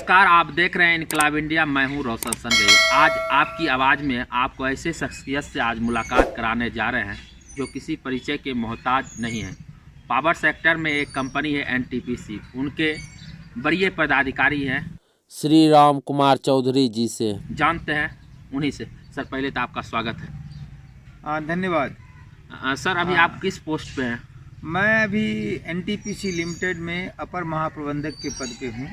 नमस्कार, आप देख रहे हैं इनकलाब इंडिया। मैं हूं रोशन संजय। आज आपकी आवाज़ में आपको ऐसे शख्सियत से आज मुलाकात कराने जा रहे हैं जो किसी परिचय के मोहताज नहीं है। पावर सेक्टर में एक कंपनी है एनटीपीसी, उनके बड़े पदाधिकारी हैं श्री राम कुमार चौधरी जी से जानते हैं उन्हीं से। सर पहले तो आपका स्वागत है। धन्यवाद। सर अभी आप किस पोस्ट पे हैं? मैं अभी एनटीपीसी लिमिटेड में अपर महाप्रबंधक के पद पे हूँ।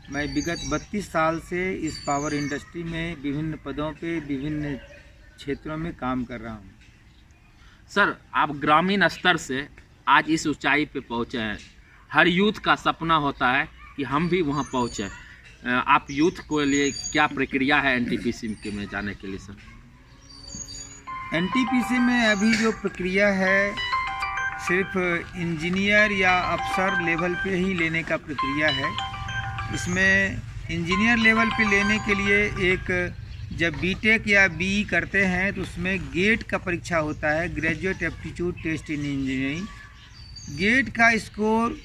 मैं विगत 32 साल से इस पावर इंडस्ट्री में विभिन्न पदों पे विभिन्न क्षेत्रों में काम कर रहा हूँ। सर आप ग्रामीण स्तर से आज इस ऊंचाई पे पहुँचे हैं। हर यूथ का सपना होता है कि हम भी वहाँ पहुँचे। आप यूथ को लिए क्या प्रक्रिया है एनटीपीसी में जाने के लिए? सर एनटीपीसी में अभी जो प्रक्रिया है सिर्फ इंजीनियर या अफसर लेवल पे ही लेने का प्रक्रिया है। इसमें इंजीनियर लेवल पे लेने के लिए एक जब बीटेक या बीई करते हैं तो उसमें गेट का परीक्षा होता है, graduate aptitude test in engineering. GATE का स्कोर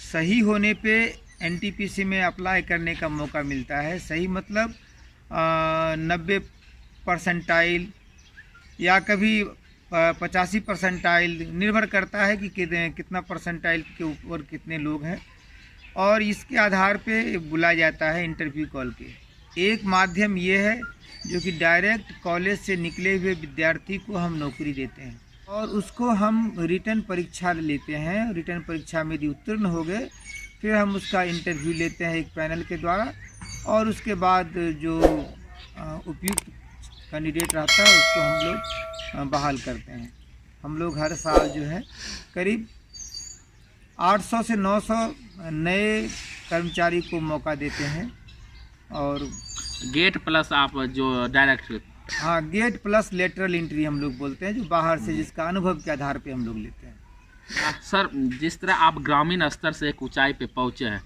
सही होने पे एनटीपीसी में अप्लाई करने का मौका मिलता है। सही मतलब 90 परसेंटाइल या कभी 85 परसेंटाइल, निर्भर करता है कि कितना परसेंटाइल के ऊपर कितने लोग हैं, और इसके आधार पे बुलाया जाता है इंटरव्यू कॉल के। एक माध्यम ये है जो कि डायरेक्ट कॉलेज से निकले हुए विद्यार्थी को हम नौकरी देते हैं और उसको हम रिटर्न परीक्षा लेते हैं। रिटर्न परीक्षा में यदि उत्तीर्ण हो गए फिर हम उसका इंटरव्यू लेते हैं एक पैनल के द्वारा, और उसके बाद जो उपयुक्त कैंडिडेट रहता है उसको हम लोग बहाल करते हैं। हम लोग हर साल जो है करीब 800 से 900 नए कर्मचारी को मौका देते हैं। और गेट प्लस आप जो डायरेक्ट, हाँ, गेट प्लस लेटरल एंट्री हम लोग बोलते हैं, जो बाहर से जिसका अनुभव के आधार पे हम लोग लेते हैं। सर जिस तरह आप ग्रामीण स्तर से एक ऊंचाई पे पहुंचे हैं,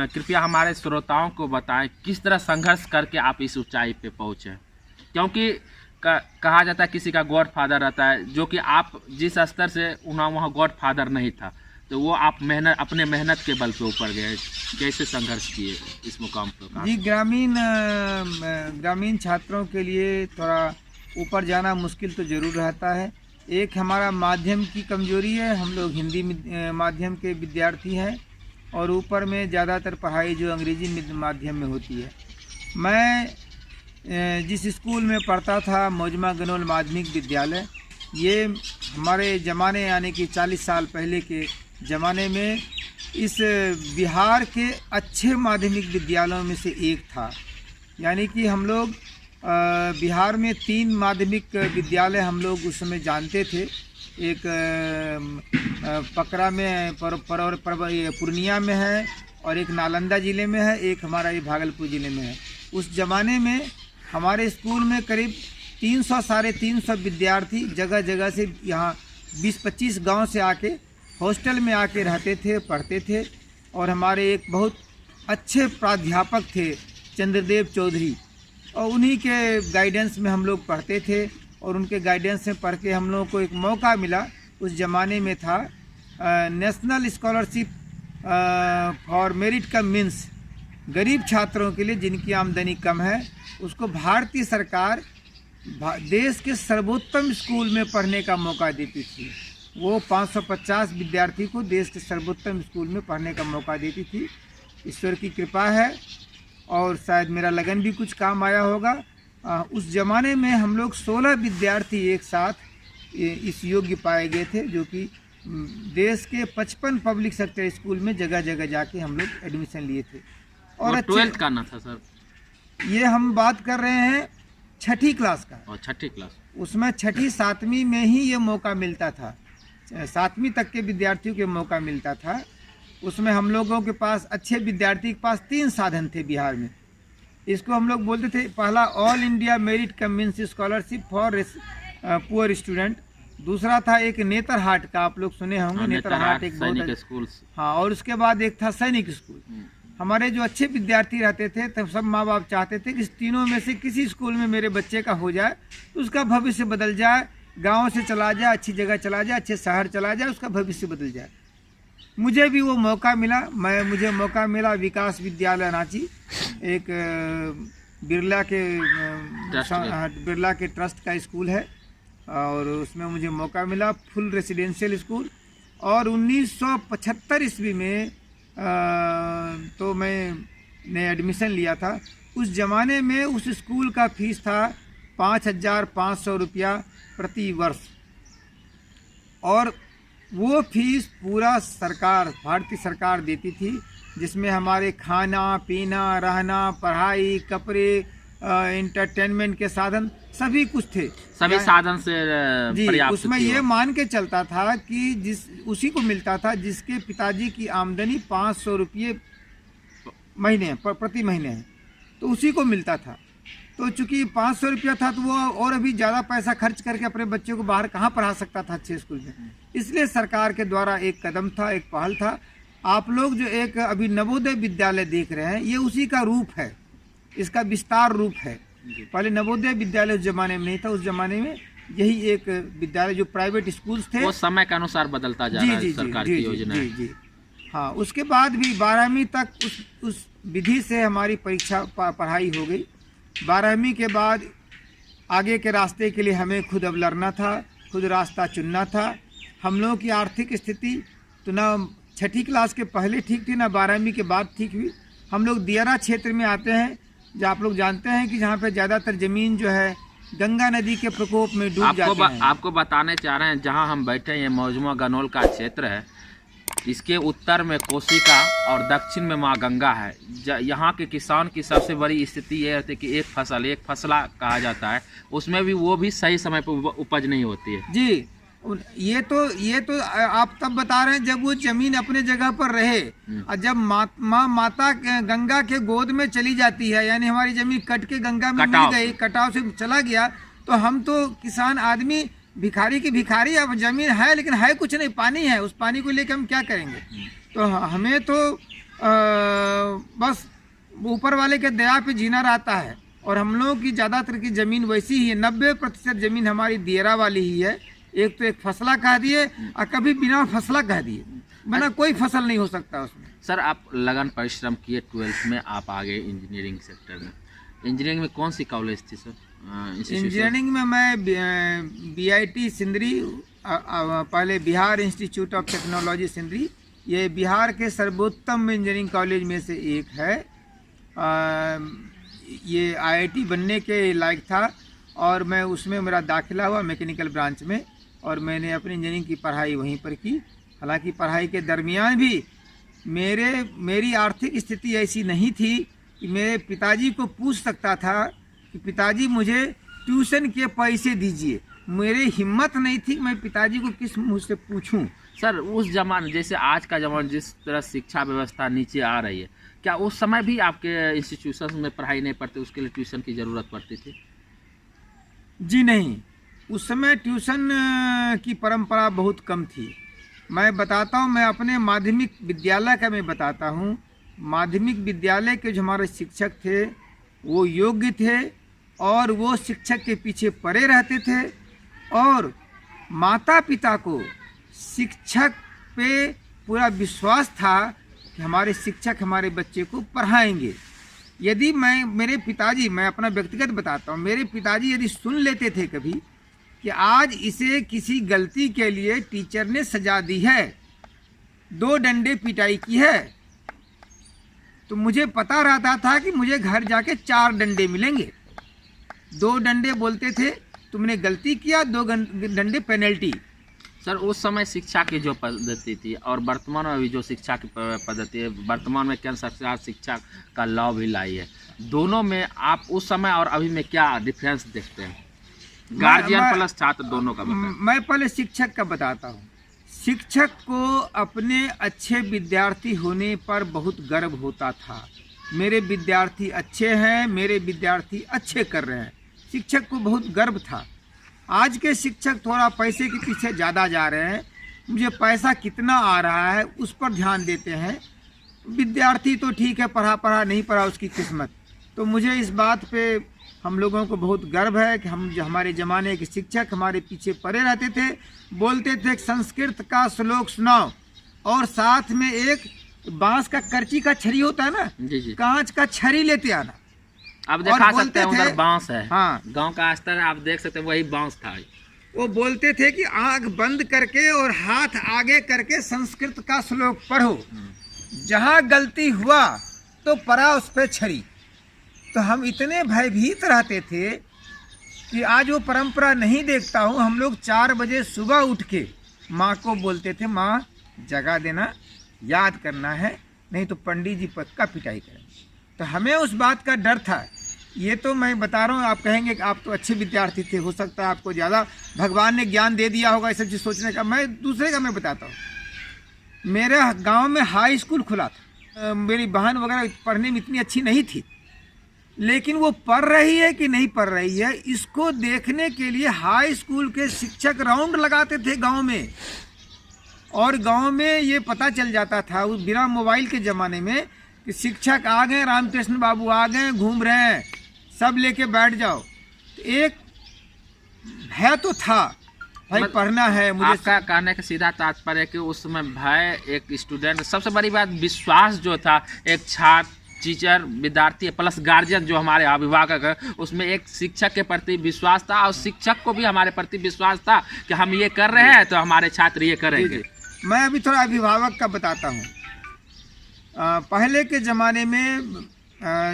कृपया हमारे श्रोताओं को बताएं किस तरह संघर्ष करके आप इस ऊंचाई पे पहुंचे हैं। क्योंकि कहा जाता है किसी का गॉड फादर रहता है, जो कि आप जिस स्तर से वहाँ गॉड फादर नहीं था, तो वो आप अपने मेहनत के बल पे ऊपर गए। कैसे संघर्ष किए इस मुकाम पर? जी, ग्रामीण छात्रों के लिए थोड़ा ऊपर जाना मुश्किल तो ज़रूर रहता है। एक हमारा माध्यम की कमजोरी है, हम लोग हिंदी माध्यम के विद्यार्थी हैं और ऊपर में ज़्यादातर पढ़ाई जो अंग्रेजी माध्यम में होती है। मैं जिस स्कूल में पढ़ता था, मौजमा गनोल माध्यमिक विद्यालय, ये हमारे ज़माने यानी कि 40 साल पहले के ज़माने में इस बिहार के अच्छे माध्यमिक विद्यालयों में से एक था। यानी कि हम लोग बिहार में 3 माध्यमिक विद्यालय हम लोग उस समय जानते थे। एक पकरा में पूर्णिया में है, और एक नालंदा ज़िले में है, एक हमारा ये भागलपुर ज़िले में है। उस ज़माने में हमारे स्कूल में करीब 300 साढ़े 300 विद्यार्थी जगह जगह से यहाँ 20-25 गांव से आके हॉस्टल में आके रहते थे, पढ़ते थे। और हमारे एक बहुत अच्छे प्राध्यापक थे चंद्रदेव चौधरी, और उन्हीं के गाइडेंस में हम लोग पढ़ते थे। और उनके गाइडेंस में पढ़ के हम लोगों को एक मौका मिला, उस ज़माने में था national scholarship for merit come means, गरीब छात्रों के लिए जिनकी आमदनी कम है, उसको भारतीय सरकार देश के सर्वोत्तम स्कूल में पढ़ने का मौका देती थी। वो 550 विद्यार्थी को देश के सर्वोत्तम स्कूल में पढ़ने का मौका देती थी। ईश्वर की कृपा है और शायद मेरा लगन भी कुछ काम आया होगा। उस ज़माने में हम लोग 16 विद्यार्थी एक साथ इस योग्य पाए गए थे, जो कि देश के 55 पब्लिक सेक्टर स्कूल में जगह जगह जाके हम लोग एडमिशन लिए थे। और 12th करना था सर? ये हम बात कर रहे हैं 6ठी क्लास का। और 6ठी क्लास, उसमें 6ठी 7वीं में ही ये मौका मिलता था। 7वीं तक के विद्यार्थियों के मौका मिलता था। उसमें हम लोगों के पास, अच्छे विद्यार्थी के पास 3 साधन थे बिहार में। इसको हम लोग बोलते थे, पहला all India merit come means scholarship for poor student. दूसरा था एक नेतरहाट का, आप लोग सुने होंगे, नेतरहाट एक बहुत स्कूल। हाँ, और उसके बाद एक था सैनिक स्कूल। हमारे जो अच्छे विद्यार्थी रहते थे तब सब माँ बाप चाहते थे कि इस तीनों में से किसी स्कूल में मेरे बच्चे का हो जाए तो उसका भविष्य बदल जाए, गांव से चला जाए, अच्छी जगह चला जाए, अच्छे शहर चला जाए, उसका भविष्य बदल जाए। मुझे भी वो मौका मिला। मुझे मौका मिला विकास विद्यालय रांची, एक बिरला के ट्रस्ट का स्कूल है, और उसमें मुझे मौका मिला, फुल रेसिडेंशियल स्कूल। और 1975 ईस्वी में तो मैंने एडमिशन लिया था। उस ज़माने में उस स्कूल का फीस था 5,500 रुपया प्रति वर्ष, और वो फीस पूरा सरकार, भारतीय सरकार देती थी, जिसमें हमारे खाना पीना, रहना, पढ़ाई, कपड़े, इंटरटेनमेंट के साधन सभी कुछ थे, सभी साधन से जी। पर्याप्त उसमें थी ये वो। मान के चलता था कि उसी को मिलता था जिसके पिताजी की आमदनी 500 रुपये महीने प्रति महीने है, तो उसी को मिलता था। तो चूंकि 500 रुपया था, तो वो और अभी ज़्यादा पैसा खर्च करके अपने बच्चों को बाहर कहाँ पढ़ा सकता था अच्छे स्कूल में। इसलिए सरकार के द्वारा एक कदम था, एक पहल था। आप लोग जो एक अभी नवोदय विद्यालय देख रहे हैं, ये उसी का रूप है, इसका विस्तार रूप है। पहले नवोदय विद्यालय उस जमाने में नहीं था, उस जमाने में यही एक विद्यालय जो प्राइवेट स्कूल्स थे, वो समय के अनुसार बदलता जा रहा है सरकार की योजना है। जी। हाँ, उसके बाद भी 12वीं तक उस विधि से हमारी परीक्षा पढ़ाई हो गई। 12वीं के बाद आगे के रास्ते के लिए हमें खुद अब लड़ना था, खुद रास्ता चुनना था। हम लोगों की आर्थिक स्थिति तो ना 6ठी क्लास के पहले ठीक थी, ना 12वीं के बाद ठीक हुई। हम लोग दियारा क्षेत्र में आते हैं, जो आप लोग जानते हैं कि जहाँ पे ज़्यादातर ज़मीन जो है गंगा नदी के प्रकोप में डूब जाते हैं। आपको बताने चाह रहे हैं, जहाँ हम बैठे हैं, ये मौजमा गनौल का क्षेत्र है। इसके उत्तर में कोशिका और दक्षिण में माँ गंगा है। यहाँ के किसान की सबसे बड़ी स्थिति ये होती है कि एक फसला कहा जाता है, उसमें भी वो भी सही समय पर उपज नहीं होती है। जी, ये तो आप तब बता रहे हैं जब वो जमीन अपने जगह पर रहे, और जब माता गंगा के गोद में चली जाती है, यानी हमारी जमीन कट के गंगा में मिल गई, कटाव से चला गया, तो हम तो किसान आदमी भिखारी की भिखारी। अब जमीन है लेकिन है कुछ नहीं, पानी है, उस पानी को लेकर हम क्या करेंगे। तो हमें तो बस ऊपर वाले के दया पे जीना रहता है। और हम लोगों की ज़्यादातर की ज़मीन वैसी ही है, 90% ज़मीन हमारी दियरा वाली ही है। एक तो एक फसला कह दिए, और कभी बिना फसला कह दिए, बिना कोई फसल नहीं हो सकता उसमें। सर, आप लगन परिश्रम किए, 12th में आप आ गए इंजीनियरिंग सेक्टर में। इंजीनियरिंग में कौन सी कॉलेज थी सर? इंजीनियरिंग में मैं BIT सिंदरी, पहले Bihar institute of technology Sindri, ये बिहार के सर्वोत्तम इंजीनियरिंग कॉलेज में से एक है। ये IIT बनने के लायक था, और मैं उसमें मेरा दाखिला हुआ मैकेनिकल ब्रांच में, और मैंने अपनी इंजीनियरिंग की पढ़ाई वहीं पर की। हालांकि पढ़ाई के दरमियान भी मेरी आर्थिक स्थिति ऐसी नहीं थी कि मेरे पिताजी को पूछ सकता था कि पिताजी मुझे ट्यूशन के पैसे दीजिए। मेरी हिम्मत नहीं थी कि मैं पिताजी को किस मुँह से पूछूं। सर, उस जमाने, जैसे आज का जमाना, जिस तरह शिक्षा व्यवस्था नीचे आ रही है, क्या उस समय भी आपके इंस्टीट्यूशन में पढ़ाई नहीं पढ़ती, उसके लिए ट्यूशन की ज़रूरत पड़ती थी? जी नहीं, उस समय ट्यूशन की परंपरा बहुत कम थी। मैं बताता हूँ, मैं अपने माध्यमिक विद्यालय का मैं बताता हूँ। माध्यमिक विद्यालय के जो हमारे शिक्षक थे, वो योग्य थे, और वो शिक्षक के पीछे पड़े रहते थे, और माता पिता को शिक्षक पे पूरा विश्वास था कि हमारे शिक्षक हमारे बच्चे को पढ़ाएंगे। यदि मेरे पिताजी, मैं अपना व्यक्तिगत बताता हूँ, मेरे पिताजी यदि सुन लेते थे कभी कि आज इसे किसी गलती के लिए टीचर ने सजा दी है, 2 डंडे पिटाई की है, तो मुझे पता रहता था कि मुझे घर जाके 4 डंडे मिलेंगे। 2 डंडे बोलते थे तुमने गलती किया, 2 डंडे पेनल्टी। सर, उस समय शिक्षा की जो पद्धति थी और वर्तमान में भी जो शिक्षा की पद्धति है, वर्तमान में केंद्र सरकार शिक्षा का लॉ भी लाई है, दोनों में आप उस समय और अभी में क्या डिफरेंस देखते हैं? गार्जियन प्लस छात्र दोनों का बताएं। मैं पहले शिक्षक का बताता हूँ। शिक्षक को अपने अच्छे विद्यार्थी होने पर बहुत गर्व होता था। मेरे विद्यार्थी अच्छे हैं, मेरे विद्यार्थी अच्छे कर रहे हैं, शिक्षक को बहुत गर्व था। आज के शिक्षक थोड़ा पैसे के पीछे ज़्यादा जा रहे हैं, मुझे पैसा कितना आ रहा है उस पर ध्यान देते हैं। विद्यार्थी तो ठीक है, पढ़ा नहीं पढ़ा उसकी किस्मत। तो मुझे इस बात पे हम लोगों को बहुत गर्व है कि हमारे ज़माने के शिक्षक हमारे पीछे पड़े रहते थे, बोलते थे संस्कृत का श्लोक सुनाओ, और साथ में एक बांस का करची का छरी होता है ना, जी जी। कांच का छरी लेते आना। आप दिखा और सकते हैं बोलते उधर थे- बांस है। हाँ, गांव का स्तर आप देख सकते हैं, वही बांस था। वो बोलते थे कि आंख बंद करके और हाथ आगे करके संस्कृत का श्लोक पढ़ो, जहां गलती हुआ तो परा उस पे छरी। तो हम इतने भयभीत रहते थे कि आज वो परंपरा नहीं देखता हूँ। हम लोग 4 बजे सुबह उठ के माँ को बोलते थे, माँ जगा देना, याद करना है, नहीं तो पंडित जी पक्का पिटाई करेंगे। तो हमें उस बात का डर था। ये तो मैं बता रहा हूँ, आप कहेंगे कि आप तो अच्छे विद्यार्थी थे, हो सकता है आपको ज़्यादा भगवान ने ज्ञान दे दिया होगा ये सब चीज़ सोचने का। मैं दूसरे का मैं बताता हूँ। मेरे गांव में हाई स्कूल खुला था। मेरी बहन वगैरह पढ़ने में इतनी अच्छी नहीं थी, लेकिन वो पढ़ रही है कि नहीं पढ़ रही है, इसको देखने के लिए हाई स्कूल के शिक्षक राउंड लगाते थे गांव में। और गांव में ये पता चल जाता था उस बिना मोबाइल के ज़माने में कि शिक्षक आ गए, रामकृष्ण बाबू आ गए, घूम रहे हैं, सब लेके बैठ जाओ। तो एक भय तो था, भाई पढ़ना है मुझे। आपका कहने का सीधा तात्पर्य है कि उस समय भय, एक स्टूडेंट, सबसे बड़ी बात विश्वास जो था, एक छात्र, टीचर, विद्यार्थी प्लस गार्जियन जो हमारे अभिभावक है, उसमें एक शिक्षक के प्रति विश्वास था और शिक्षक को भी हमारे प्रति विश्वास था कि हम ये कर रहे हैं तो हमारे छात्र ये करेंगे। मैं अभी थोड़ा अभिभावक का बताता हूँ। पहले के ज़माने में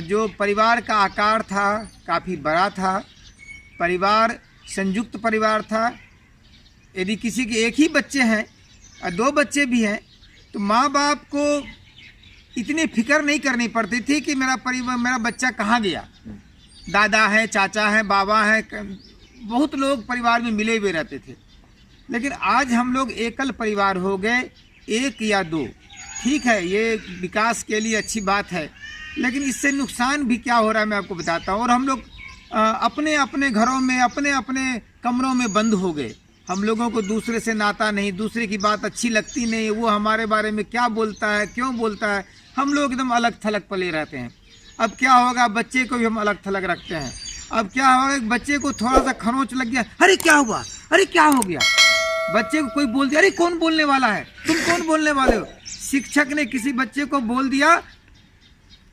जो परिवार का आकार था काफ़ी बड़ा था। परिवार संयुक्त परिवार था। यदि किसी के एक ही बच्चे हैं और 2 बच्चे भी हैं तो माँ बाप को इतनी फिक्र नहीं करनी पड़ती थी कि मेरा बच्चा कहाँ गया। दादा है, चाचा है, बाबा है, बहुत लोग परिवार में मिले हुए रहते थे। लेकिन आज हम लोग एकल परिवार हो गए, 1 या 2। ठीक है, ये विकास के लिए अच्छी बात है, लेकिन इससे नुकसान भी क्या हो रहा है मैं आपको बताता हूँ। और हम लोग अपने अपने घरों में, अपने अपने कमरों में बंद हो गए। हम लोगों को दूसरे से नाता नहीं, दूसरे की बात अच्छी लगती नहीं, वो हमारे बारे में क्या बोलता है, क्यों बोलता है, हम लोग एकदम अलग थलग पले रहते हैं। अब क्या होगा, बच्चे को भी हम अलग थलग रखते हैं। अब क्या होगा, एक बच्चे को थोड़ा सा खरोंच लग गया, अरे क्या हुआ, अरे क्या हो गया। बच्चे को कोई बोल दिया, अरे कौन बोलने वाला है, तुम कौन बोलने वाले हो। शिक्षक ने किसी बच्चे को बोल दिया,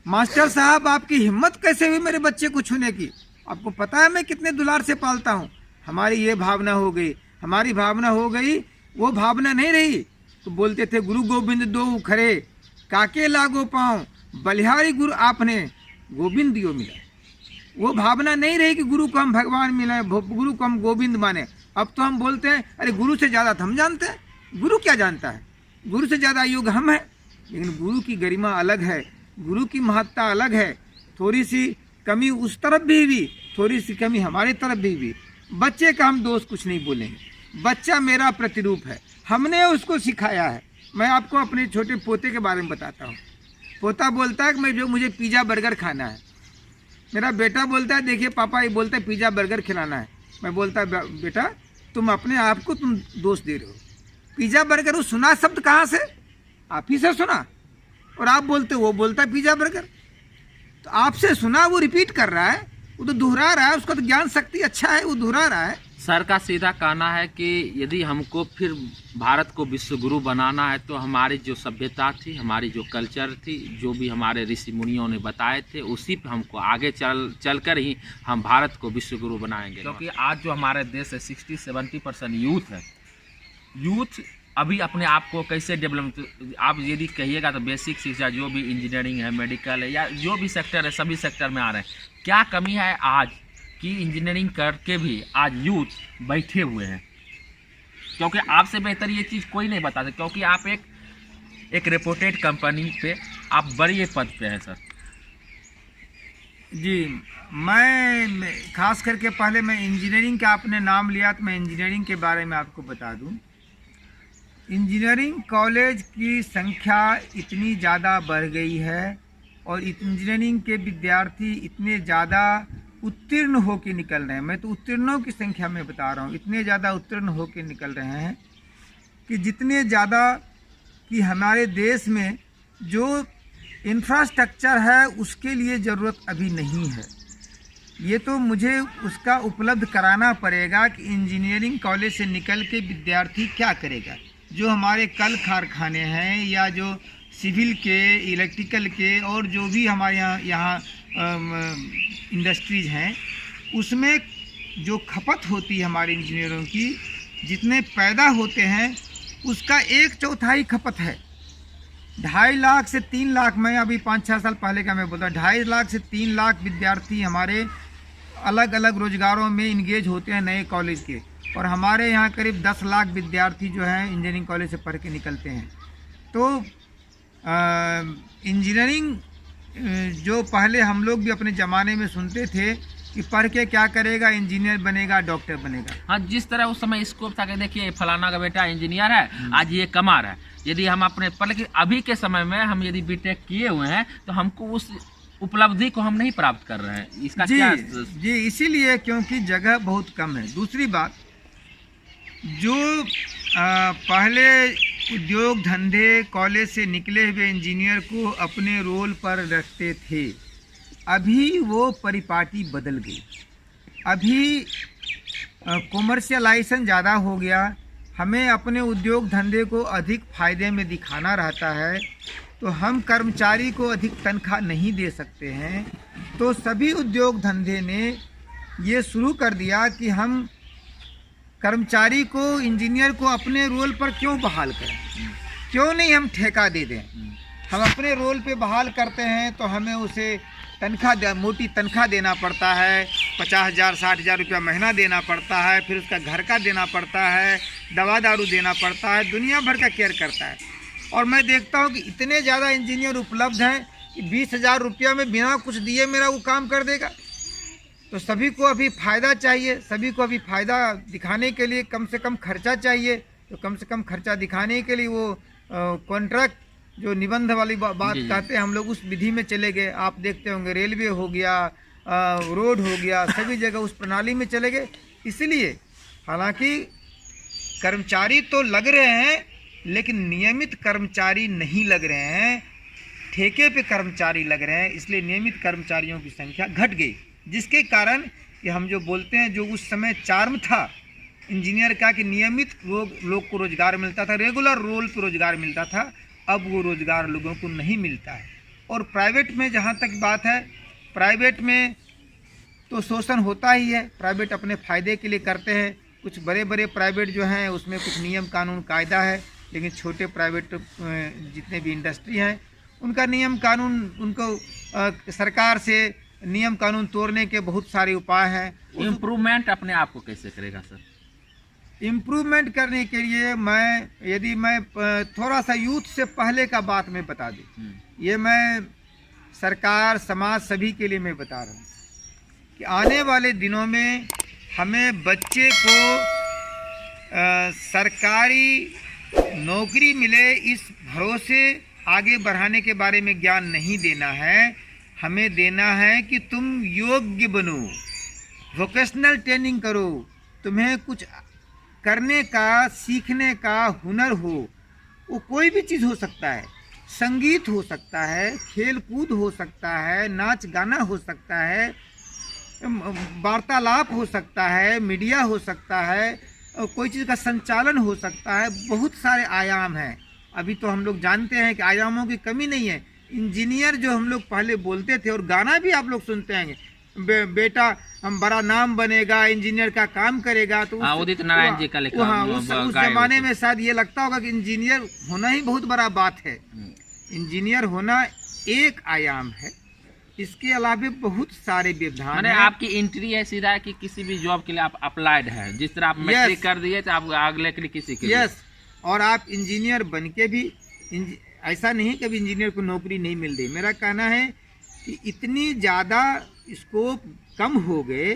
मास्टर साहब आपकी हिम्मत कैसे हुई मेरे बच्चे को छूने की, आपको पता है मैं कितने दुलार से पालता हूँ। हमारी ये भावना हो गई, हमारी भावना हो गई, वो भावना नहीं रही। तो बोलते थे गुरु गोविंद दो खरे, काके लागो पाँव, बलिहारी गुरु आपने गोविंद दियो मिला। वो भावना नहीं रही कि गुरु को हम भगवान मिले, गुरु को हम गोविंद माने। अब तो हम बोलते हैं अरे गुरु से ज़्यादा तो हम जानते हैं, गुरु क्या जानता है, गुरु से ज़्यादा योग हम हैं। लेकिन गुरु की गरिमा अलग है, गुरु की महत्ता अलग है। थोड़ी सी कमी उस तरफ भी, थोड़ी सी कमी हमारी तरफ भी। बच्चे का हम दोस्त कुछ नहीं बोलेंगे, बच्चा मेरा प्रतिरूप है, हमने उसको सिखाया है। मैं आपको अपने छोटे पोते के बारे में बताता हूँ। पोता बोलता है कि मुझे पिज़्ज़ा बर्गर खाना है। मेरा बेटा बोलता है देखिए पापा ये बोलता है पिज़्ज़ा बर्गर खिलाना है। मैं बोलता है बेटा तुम अपने आप को तुम दोष दे रहे हो। पिज़्ज़ा बर्गर वो सुना शब्द कहाँ से, आप ही से सुना, और आप बोलते वो बोलता है पिज़्ज़ा बर्गर। तो आपसे सुना, वो रिपीट कर रहा है, वो तो दोहरा रहा है, उसका तो ज्ञान शक्ति अच्छा है, वो दोहरा रहा है। सर का सीधा कहना है कि यदि हमको फिर भारत को विश्व गुरु बनाना है तो हमारी जो सभ्यता थी, हमारी जो कल्चर थी, जो भी हमारे ऋषि मुनियों ने बताए थे, उसी पे हमको आगे चलकर ही हम भारत को विश्व गुरु बनाएंगे। क्योंकि आज जो हमारे देश है 60-70% यूथ है। यूथ अभी अपने आप को कैसे डेवलप, आप यदि कहिएगा तो बेसिक शिक्षा जो भी इंजीनियरिंग है, मेडिकल है, या जो भी सेक्टर है, सभी सेक्टर में आ रहे हैं। क्या कमी है आज कि इंजीनियरिंग करके भी आज यूथ बैठे हुए हैं? क्योंकि आपसे बेहतर ये चीज़ कोई नहीं बता सकता, क्योंकि आप एक रेपुटेड कंपनी पे आप बड़े पद पे हैं सर। जी, मैं खास करके पहले मैं इंजीनियरिंग का आपने नाम लिया तो मैं इंजीनियरिंग के बारे में आपको बता दूं। इंजीनियरिंग कॉलेज की संख्या इतनी ज़्यादा बढ़ गई है और इंजीनियरिंग के विद्यार्थी इतने ज़्यादा उत्तीर्ण होकर निकल रहे हैं। मैं तो उत्तीर्णों की संख्या में बता रहा हूँ, इतने ज़्यादा उत्तीर्ण होकर निकल रहे हैं कि जितने ज़्यादा कि हमारे देश में जो इंफ्रास्ट्रक्चर है उसके लिए ज़रूरत अभी नहीं है। ये तो मुझे उसका उपलब्ध कराना पड़ेगा कि इंजीनियरिंग कॉलेज से निकल के विद्यार्थी क्या करेगा। जो हमारे कल कारखाने हैं या जो सिविल के, इलेक्ट्रिकल के और जो भी हमारे यहाँ इंडस्ट्रीज हैं, उसमें जो खपत होती है हमारे इंजीनियरों की, जितने पैदा होते हैं उसका 1/4 खपत है। 2.5 लाख से 3 लाख, मैं अभी 5-6 साल पहले का मैं बोलता, 2.5 लाख से 3 लाख विद्यार्थी हमारे अलग अलग रोजगारों में इंगेज होते हैं नए कॉलेज के, और हमारे यहाँ करीब 10 लाख विद्यार्थी जो हैं इंजीनियरिंग कॉलेज से पढ़ के निकलते हैं। तो इंजीनियरिंग जो पहले हम लोग भी अपने ज़माने में सुनते थे कि पढ़ के क्या करेगा, इंजीनियर बनेगा, डॉक्टर बनेगा। हाँ, जिस तरह उस समय स्कोप था कि देखिए फलाना का बेटा इंजीनियर है, आज ये कमा रहा है। यदि हम अपने पर, लेकिन अभी के समय में हम यदि बीटेक किए हुए हैं तो हमको उस उपलब्धि को हम नहीं प्राप्त कर रहे हैं। इसका क्या? जी, इसीलिए क्योंकि जगह बहुत कम है। दूसरी बात, जो पहले उद्योग धंधे कॉलेज से निकले हुए इंजीनियर को अपने रोल पर रखते थे, अभी वो परिपाटी बदल गई। अभी कॉमर्शियलाइजेशन ज़्यादा हो गया, हमें अपने उद्योग धंधे को अधिक फायदे में दिखाना रहता है, तो हम कर्मचारी को अधिक तनख्वाह नहीं दे सकते हैं। तो सभी उद्योग धंधे ने ये शुरू कर दिया कि हम कर्मचारी को, इंजीनियर को अपने रोल पर क्यों बहाल करें, क्यों नहीं हम ठेका दे दें। हम अपने रोल पे बहाल करते हैं तो हमें उसे तनख्वाह, मोटी तनख्वाह देना पड़ता है, 50,000 60,000 रुपया महीना देना पड़ता है, फिर उसका घर का देना पड़ता है, दवा दारू देना पड़ता है, दुनिया भर का केयर करता है। और मैं देखता हूँ कि इतने ज़्यादा इंजीनियर उपलब्ध हैं कि 20,000 रुपया में बिना कुछ दिए मेरा वो काम कर देगा। तो सभी को अभी फ़ायदा चाहिए, सभी को अभी फ़ायदा दिखाने के लिए कम से कम खर्चा चाहिए। तो कम से कम खर्चा दिखाने के लिए वो कॉन्ट्रैक्ट, जो निबंध वाली बात कहते हैं, हम लोग उस विधि में चले गए। आप देखते होंगे रेलवे हो गया, रोड हो गया, सभी जगह उस प्रणाली में चले गए। इसलिए हालांकि कर्मचारी तो लग रहे हैं, लेकिन नियमित कर्मचारी नहीं लग रहे हैं, ठेके पे कर्मचारी लग रहे हैं। इसलिए नियमित कर्मचारियों की संख्या घट गई, जिसके कारण कि हम जो बोलते हैं, जो उस समय चार्म था इंजीनियर का कि नियमित लोग को रोजगार मिलता था, रेगुलर रोल पर रोजगार मिलता था, अब वो रोजगार लोगों को नहीं मिलता है। और प्राइवेट में जहाँ तक बात है, प्राइवेट में तो शोषण होता ही है, प्राइवेट अपने फ़ायदे के लिए करते हैं। कुछ बड़े बड़े प्राइवेट जो हैं उसमें कुछ नियम कानून कायदा है, लेकिन छोटे प्राइवेट जितने भी इंडस्ट्री हैं उनका नियम कानून, उनको सरकार से नियम कानून तोड़ने के बहुत सारे उपाय हैं। इम्प्रूवमेंट अपने आप को कैसे करेगा सर? इम्प्रूवमेंट करने के लिए मैं थोड़ा सा यूथ से पहले का बात मैं बता दूं, ये मैं सरकार, समाज, सभी के लिए मैं बता रहा हूँ कि आने वाले दिनों में हमें बच्चे को सरकारी नौकरी मिले इस भरोसे आगे बढ़ाने के बारे में ज्ञान नहीं देना है। हमें देना है कि तुम योग्य बनो, वोकेशनल ट्रेनिंग करो, तुम्हें कुछ करने का, सीखने का हुनर हो। वो कोई भी चीज़ हो सकता है, संगीत हो सकता है, खेल कूद हो सकता है, नाच गाना हो सकता है, वार्तालाप हो सकता है, मीडिया हो सकता है, कोई चीज़ का संचालन हो सकता है। बहुत सारे आयाम हैं। अभी तो हम लोग जानते हैं कि आयामों की कमी नहीं है। इंजीनियर जो हम लोग पहले बोलते थे, और गाना भी आप लोग सुनते हैं, बेटा हम बड़ा नाम बनेगा, इंजीनियर का काम करेगा। तो उदित नारायण जी का लिखा। हाँ, उस जमाने में शायद ये लगता होगा कि इंजीनियर होना ही बहुत बड़ा बात है। इंजीनियर होना एक आयाम है, इसके अलावा बहुत सारे व्यवधान हैं। आपकी एंट्री है सीधा कि किसी भी जॉब के लिए आप अप्लाइड है, जिस तरह आप मैट्रिक कर दिए तो आप अगले के लिए किसी के लिए। और आप इंजीनियर बन के भी ऐसा नहीं कि इंजीनियर को नौकरी नहीं मिल रही। मेरा कहना है कि इतनी ज़्यादा स्कोप कम हो गए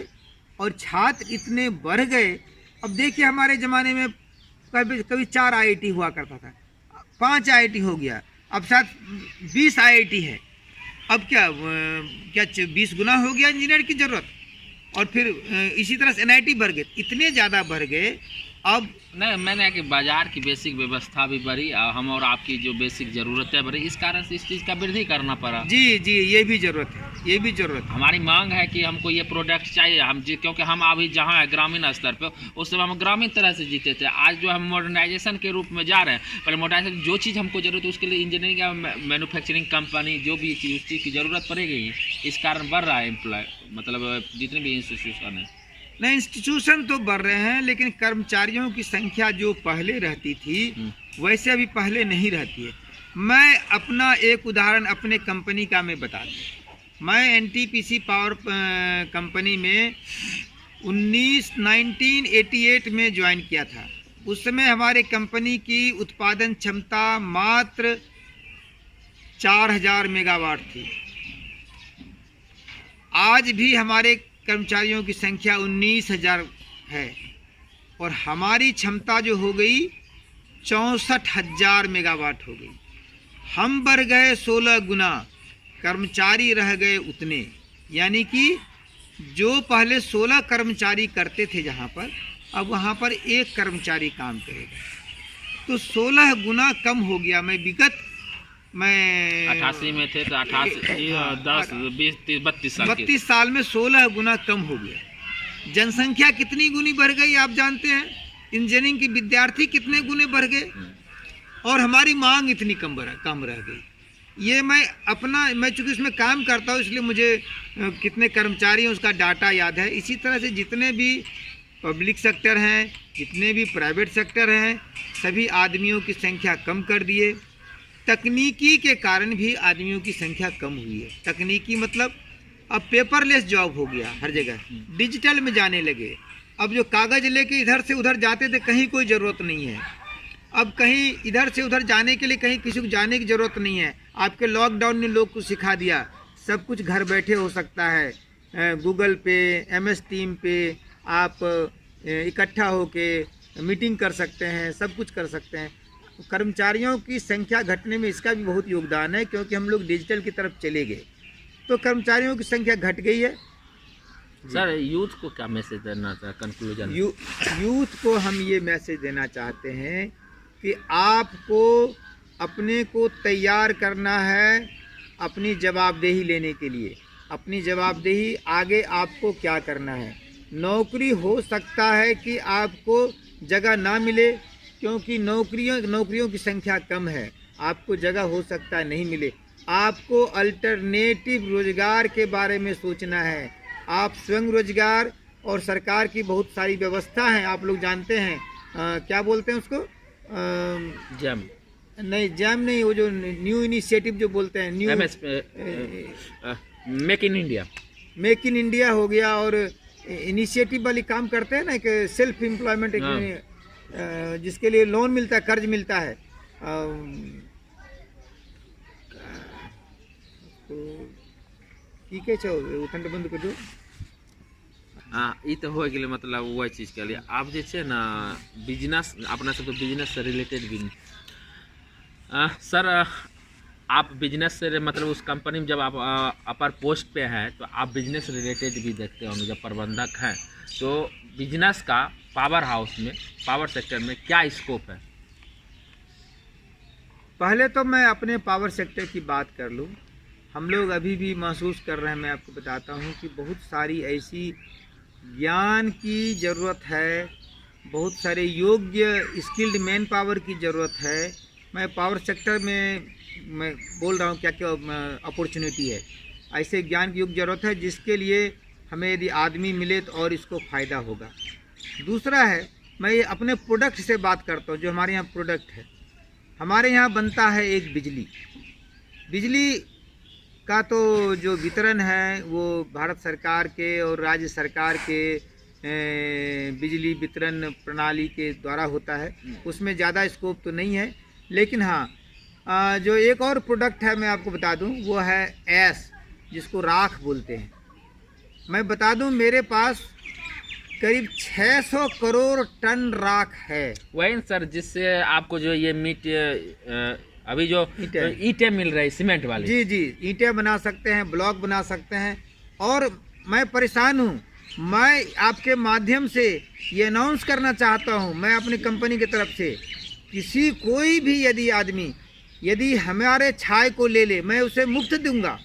और छात्र इतने बढ़ गए। अब देखिए हमारे ज़माने में कभी 4 IIT हुआ करता था, 5 IIT हो गया, अब शायद 20 IIT है। अब क्या 20 गुना हो गया इंजीनियर की ज़रूरत। और फिर इसी तरह से NIT बढ़ गए, इतने ज़्यादा बढ़ गए अब नहीं, मैंने कि बाजार की बेसिक व्यवस्था भी बढ़ी हम और आपकी जो बेसिक ज़रूरतें बढ़ी, इस कारण से इस चीज़ का वृद्धि करना पड़ा। जी जी, ये भी ज़रूरत है, ये भी ज़रूरत है। हमारी मांग है कि हमको ये प्रोडक्ट चाहिए, क्योंकि हम अभी जहाँ है ग्रामीण स्तर पे, उस समय हम ग्रामीण तरह से जीते थे। आज जो हम मॉडर्नाइजेशन के रूप में जा रहे हैं, पहले मॉडर्नाइजेशन जो चीज़ हमको जरूरत है उसके लिए इंजीनियरिंग या मैन्युफैक्चरिंग कंपनी जो भी चीज़ उस चीज़ की ज़रूरत पड़ेगी। इस कारण बढ़ रहा है एम्प्लॉय, मतलब जितने भी इंस्टीट्यूशन है। नहीं, इंस्टीट्यूशन तो बढ़ रहे हैं, लेकिन कर्मचारियों की संख्या जो पहले रहती थी वैसे अभी पहले नहीं रहती है। मैं अपना एक उदाहरण अपने कंपनी का मैं बता दूँ। मैं एनटीपीसी पावर कंपनी में 1988 में ज्वाइन किया था। उस समय हमारे कंपनी की उत्पादन क्षमता मात्र 4000 मेगावाट थी। आज भी हमारे कर्मचारियों की संख्या 19,000 है और हमारी क्षमता जो हो गई 64,000 मेगावाट हो गई। हम बढ़ गए 16 गुना, कर्मचारी रह गए उतने। यानी कि जो पहले 16 कर्मचारी करते थे जहाँ पर, अब वहाँ पर एक कर्मचारी काम करेगा, तो 16 गुना कम हो गया। मैं 88 में थे तो 88 10 20 30 32 साल में 16 गुना कम हो गया। जनसंख्या कितनी गुनी बढ़ गई आप जानते हैं? इंजीनियरिंग के विद्यार्थी कितने गुने बढ़ गए और हमारी मांग इतनी कम रह गई। ये मैं चूँकि इसमें काम करता हूँ इसलिए मुझे कितने कर्मचारी हैं उसका डाटा याद है। इसी तरह से जितने भी पब्लिक सेक्टर हैं, जितने भी प्राइवेट सेक्टर हैं, सभी आदमियों की संख्या कम कर दिए। तकनीकी के कारण भी आदमियों की संख्या कम हुई है। तकनीकी मतलब अब पेपरलेस जॉब हो गया, हर जगह डिजिटल में जाने लगे। अब जो कागज़ लेके इधर से उधर जाते थे, कहीं कोई ज़रूरत नहीं है। अब कहीं इधर से उधर जाने के लिए कहीं किसी को जाने की ज़रूरत नहीं है। आपके लॉकडाउन ने लोग को सिखा दिया, सब कुछ घर बैठे हो सकता है। गूगल पे, MS टीम पे आप इकट्ठा होके मीटिंग कर सकते हैं, सब कुछ कर सकते हैं। कर्मचारियों की संख्या घटने में इसका भी बहुत योगदान है, क्योंकि हम लोग डिजिटल की तरफ चले गए तो कर्मचारियों की संख्या घट गई है। सर, यूथ को क्या मैसेज देना था कंक्लूजन? यूथ को हम ये मैसेज देना चाहते हैं कि आपको अपने को तैयार करना है अपनी जवाबदेही लेने के लिए। अपनी जवाबदेही आगे आपको क्या करना है। नौकरी हो सकता है कि आपको जगह ना मिले, क्योंकि नौकरियों की संख्या कम है। आपको जगह हो सकता है नहीं मिले। आपको अल्टरनेटिव रोजगार के बारे में सोचना है। आप स्वयं रोजगार और सरकार की बहुत सारी व्यवस्था है, आप लोग जानते हैं। क्या बोलते हैं उसको? जैम नहीं, वो जो न्यू इनिशिएटिव जो बोलते हैं, न्यू मेक इन इंडिया हो गया। और इनिशिएटिव वाली काम करते हैं ना, कि सेल्फ एम्प्लॉयमेंट, जिसके लिए लोन मिलता है, कर्ज मिलता है। ठीक है, चलो उठंड बंद कर दो। ये तो हो गए, मतलब वही चीज़ के लिए आप जे ना बिजनेस, अपना सब तो बिजनेस से रिलेटेड भी। सर, आप बिजनेस से मतलब उस कंपनी में जब आप अपर पोस्ट पे हैं तो आप बिजनेस रिलेटेड भी देखते होंगे। जब प्रबंधक हैं तो बिजनेस का पावर हाउस में, पावर सेक्टर में क्या स्कोप है? पहले तो मैं अपने पावर सेक्टर की बात कर लूँ। हम लोग अभी भी महसूस कर रहे हैं, मैं आपको बताता हूँ कि बहुत सारी ऐसी ज्ञान की ज़रूरत है, बहुत सारे योग्य स्किल्ड मैन पावर की ज़रूरत है। मैं पावर सेक्टर में मैं बोल रहा हूँ क्या क्या अपॉर्चुनिटी है। ऐसे ज्ञान की युग ज़रूरत है जिसके लिए हमें यदि आदमी मिले तो और इसको फ़ायदा होगा। दूसरा है, मैं ये अपने प्रोडक्ट से बात करता हूँ। जो हमारे यहाँ प्रोडक्ट है, हमारे यहाँ बनता है एक बिजली का तो जो वितरण है वो भारत सरकार के और राज्य सरकार के बिजली वितरण प्रणाली के द्वारा होता है। उसमें ज़्यादा स्कोप तो नहीं है, लेकिन हाँ, जो एक और प्रोडक्ट है मैं आपको बता दूं, वो है एस, जिसको राख बोलते हैं। मैं बता दूं, मेरे पास करीब 600 करोड़ टन राख है। वही सर, जिससे आपको जो ये मीट अभी जो ईंटें मिल रही सीमेंट वाली, जी, ईंटें बना सकते हैं, ब्लॉक बना सकते हैं। और मैं परेशान हूँ मैं आपके माध्यम से ये अनाउंस करना चाहता हूँ, मैं अपनी कंपनी की तरफ से, कोई भी यदि आदमी यदि हमारे छाय को ले ले, मैं उसे मुफ्त दूंगा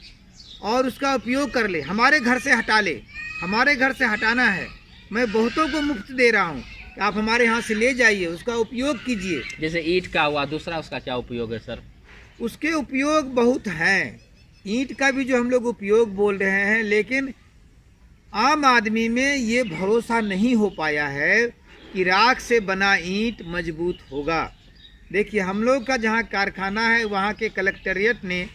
और उसका उपयोग कर ले, हमारे घर से हटा ले। हमारे घर से हटाना है, मैं बहुतों को मुफ्त दे रहा हूँ, आप हमारे यहाँ से ले जाइए, उसका उपयोग कीजिए। जैसे ईंट का हुआ, दूसरा उसका क्या उपयोग है सर? उसके उपयोग बहुत हैं, ईंट का भी जो हम लोग उपयोग बोल रहे हैं, लेकिन आम आदमी में ये भरोसा नहीं हो पाया है कि राख से बना ईंट मजबूत होगा। देखिए, हम लोग का जहाँ कारखाना है वहाँ के कलेक्ट्रेट ने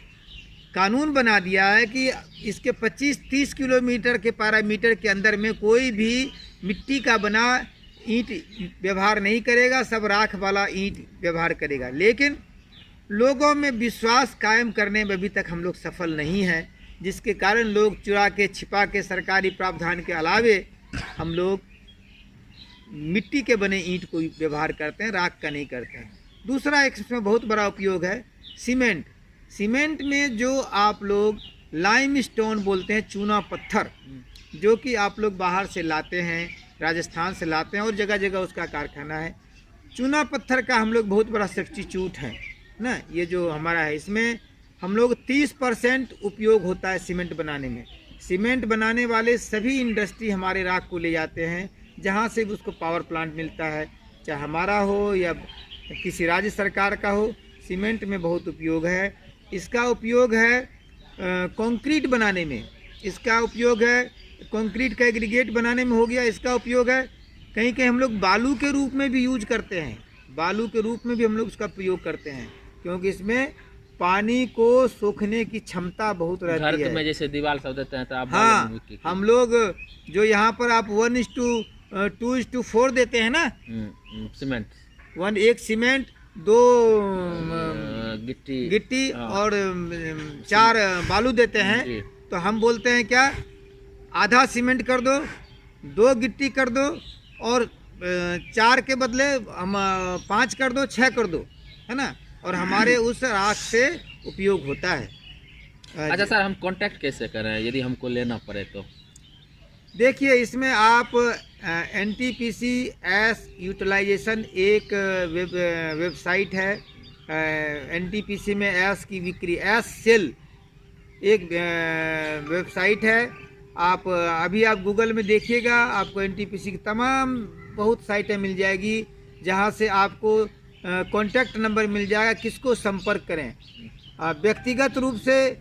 कानून बना दिया है कि इसके 25-30 किलोमीटर के पैरामीटर के अंदर में कोई भी मिट्टी का बना ईंट व्यवहार नहीं करेगा, सब राख वाला ईंट व्यवहार करेगा। लेकिन लोगों में विश्वास कायम करने में अभी तक हम लोग सफल नहीं हैं, जिसके कारण लोग चुरा के छिपा के सरकारी प्रावधान के अलावे हम लोग मिट्टी के बने ईंट को व्यवहार करते हैं, राख का नहीं करते हैं। दूसरा एक इसमें बहुत बड़ा उपयोग है सीमेंट। सीमेंट में जो आप लोग लाइमस्टोन बोलते हैं, चूना पत्थर, जो कि आप लोग बाहर से लाते हैं, राजस्थान से लाते हैं और जगह जगह उसका कारखाना है। चूना पत्थर का हम लोग बहुत बड़ा सब्स्टिट्यूट है ना, ये जो हमारा है, इसमें हम लोग 30% उपयोग होता है सीमेंट बनाने में। सीमेंट बनाने वाले सभी इंडस्ट्री हमारे राख को ले जाते हैं, जहाँ से भी उसको पावर प्लांट मिलता है, चाहे हमारा हो या किसी राज्य सरकार का हो। सीमेंट में बहुत उपयोग है। इसका उपयोग है कंक्रीट बनाने में, इसका उपयोग है कंक्रीट का एग्रीगेट बनाने में हो गया, इसका उपयोग है कहीं कहीं हम लोग बालू के रूप में भी यूज करते हैं, बालू के रूप में भी हम लोग उसका प्रयोग करते हैं, क्योंकि इसमें पानी को सोखने की क्षमता बहुत रहती है। घर में जैसे दीवार सब देते हैं तो आप हाँ, हम लोग जो यहाँ पर आप 1:2:4 देते हैं ना सीमेंट, एक सीमेंट, 2 गिट्टी और 4 बालू देते हैं, तो हम बोलते हैं क्या, आधा सीमेंट कर दो, 2 गिट्टी कर दो और 4 के बदले हम 5 कर दो, 6 कर दो, है ना, और हमारे उस राख से उपयोग होता है। अच्छा सर, हम कांटेक्ट कैसे करें यदि हमको लेना पड़े तो? देखिए, इसमें आप NTPC यूटिलाइजेशन एक वेबसाइट है, NTPC में एस की बिक्री, एस सेल एक वेबसाइट है। आप अभी आप गूगल में देखिएगा, आपको NTPC की तमाम बहुत साइटें मिल जाएगी, जहां से आपको कॉन्टैक्ट नंबर मिल जाएगा, किसको संपर्क करें। व्यक्तिगत रूप से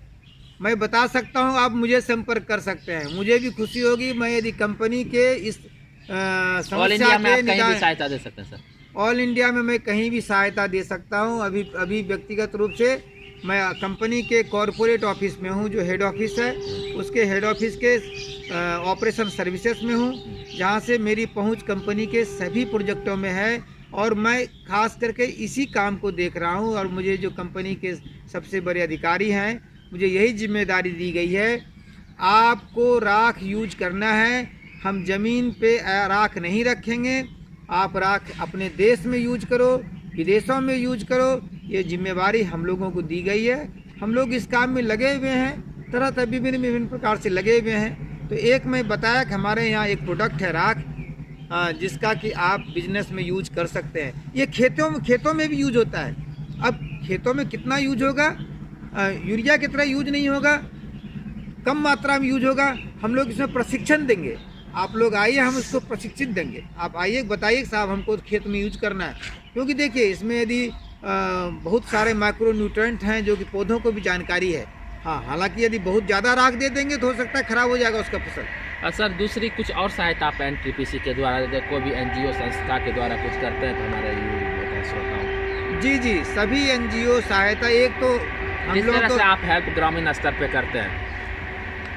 मैं बता सकता हूं, आप मुझे संपर्क कर सकते हैं, मुझे भी खुशी होगी। मैं यदि कंपनी के इस समस्या में आप कहीं भी सहायता दे सकते हैं सर? ऑल इंडिया में मैं कहीं भी सहायता दे सकता हूं। अभी व्यक्तिगत रूप से मैं कंपनी के कॉरपोरेट ऑफिस में हूं, जो हेड ऑफिस है उसके हेड ऑफिस के ऑपरेशन सर्विसेज में हूं, जहां से मेरी पहुंच कंपनी के सभी प्रोजेक्टों में है और मैं खास करके इसी काम को देख रहा हूं। और मुझे जो कंपनी के सबसे बड़े अधिकारी हैं, मुझे यही जिम्मेदारी दी गई है, आपको राख यूज करना है, हम ज़मीन पे राख नहीं रखेंगे, आप राख अपने देश में यूज करो, विदेशों में यूज करो, ये जिम्मेवारी हम लोगों को दी गई है। हम लोग इस काम में लगे हुए हैं, तरह तरह विभिन्न प्रकार से लगे हुए हैं। तो एक मैं बताया कि हमारे यहाँ एक प्रोडक्ट है राख, जिसका कि आप बिजनेस में यूज कर सकते हैं। ये खेतों में भी यूज होता है। अब खेतों में कितना यूज होगा, यूरिया की तरह यूज नहीं होगा, कम मात्रा में यूज होगा। हम लोग इसमें प्रशिक्षण देंगे, आप लोग आइए, हम इसको प्रशिक्षित देंगे। आप आइए, बताइए साहब हमको खेत में यूज करना है, क्योंकि देखिए इसमें यदि बहुत सारे माइक्रो न्यूट्रेंट हैं जो कि पौधों को भी जानकारी है। हाँ, हालांकि यदि बहुत ज़्यादा राख दे देंगे तो हो सकता है ख़राब हो जाएगा उसका फसल। सर, दूसरी कुछ और सहायता आप NTPC के द्वारा, कोई भी NGO संस्था के द्वारा कुछ करते हैं तो हमारे श्रोताओं? जी, सभी NGO सहायता, एक तो हम लोग तो आप हेल्प ग्रामीण स्तर पे करते हैं।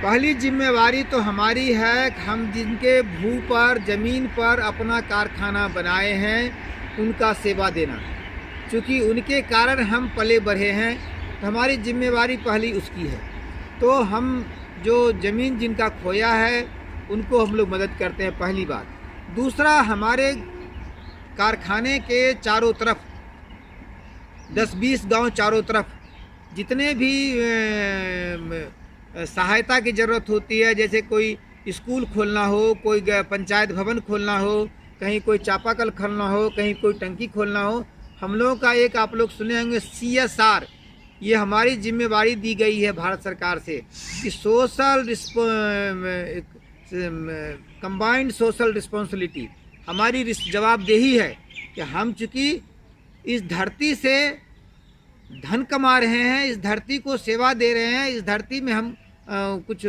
पहली जिम्मेवारी तो हमारी है कि हम जिनके भू पर, ज़मीन पर अपना कारखाना बनाए हैं, उनका सेवा देना। क्योंकि उनके कारण हम पले बढ़े हैं, तो हमारी जिम्मेवारी पहली उसकी है। तो हम जो ज़मीन जिनका खोया है उनको हम लोग मदद करते हैं, पहली बात। दूसरा, हमारे कारखाने के चारों तरफ 10-20 गांव चारों तरफ जितने भी सहायता की ज़रूरत होती है, जैसे कोई स्कूल खोलना हो, कोई पंचायत भवन खोलना हो, कहीं कोई चापाकल खोलना हो, कहीं कोई टंकी खोलना हो, हम लोगों का एक आप लोग सुने होंगे CSR, ये हमारी जिम्मेवारी दी गई है भारत सरकार से कि कंबाइंड सोशल रिस्पॉन्सिबिलिटी, हमारी जवाबदेही है कि हम चूँकि इस धरती से धन कमा रहे हैं, इस धरती को सेवा दे रहे हैं, इस धरती में हम कुछ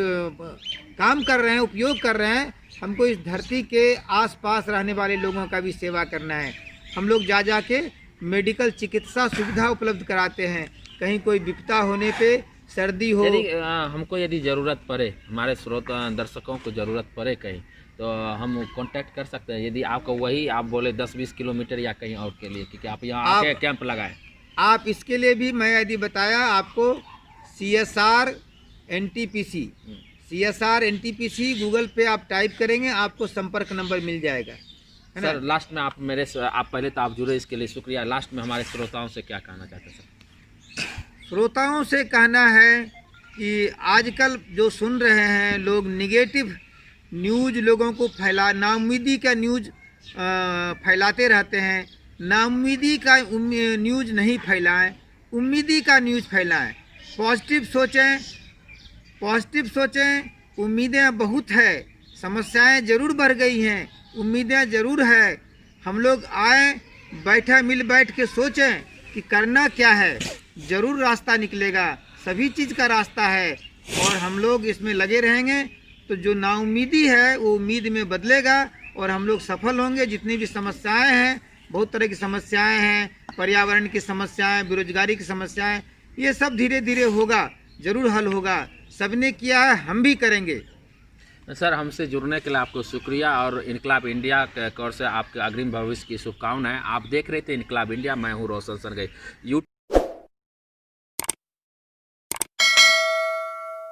काम कर रहे हैं, उपयोग कर रहे हैं, हमको इस धरती के आसपास रहने वाले लोगों का भी सेवा करना है। हम लोग जा के मेडिकल चिकित्सा सुविधा उपलब्ध कराते हैं। कहीं कोई विपदा होने पे, सर्दी हो, यदि ज़रूरत पड़े, हमारे श्रोता दर्शकों को ज़रूरत पड़े कहीं, तो हम कांटेक्ट कर सकते हैं। यदि आपको वही आप बोले 10-20 किलोमीटर या कहीं और के लिए, क्योंकि आप यहाँ आके कैंप लगाएं, आप इसके लिए भी मैं यदि बताया आपको CSR NTPC गूगल पे आप टाइप करेंगे, आपको संपर्क नंबर मिल जाएगा। सर लास्ट में आप पहले तो आप जुड़े, इसके लिए शुक्रिया। लास्ट में हमारे श्रोताओं से क्या कहना चाहते हैं सर? श्रोताओं से कहना है कि आजकल जो सुन रहे हैं लोग, निगेटिव न्यूज़ लोगों को नाउम्मीदी का न्यूज़ फैलाते रहते हैं। नाउम्मीदी का न्यूज़ नहीं फैलाएं, उम्मीदी का न्यूज़ फैलाएं। पॉजिटिव सोचें। उम्मीदें बहुत है, समस्याएं ज़रूर बढ़ गई हैं, उम्मीदें ज़रूर है। हम लोग मिल बैठ के सोचें कि करना क्या है, ज़रूर रास्ता निकलेगा। सभी चीज़ का रास्ता है और हम लोग इसमें लगे रहेंगे तो जो नाउम्मीदी है वो उम्मीद में बदलेगा और हम लोग सफल होंगे। जितनी भी समस्याएं हैं, बहुत तरह की समस्याएं हैं, पर्यावरण की समस्याएं, बेरोजगारी की समस्याएं, ये सब धीरे धीरे होगा, ज़रूर हल होगा। सबने किया है, हम भी करेंगे। सर हमसे जुड़ने के लिए आपको शुक्रिया और इनकलाब इंडिया की ओर से आपके अग्रिम भविष्य की शुभकामनाएं। आप देख रहे थे इनकलाब इंडिया, मैं हूँ रोशन सरगई।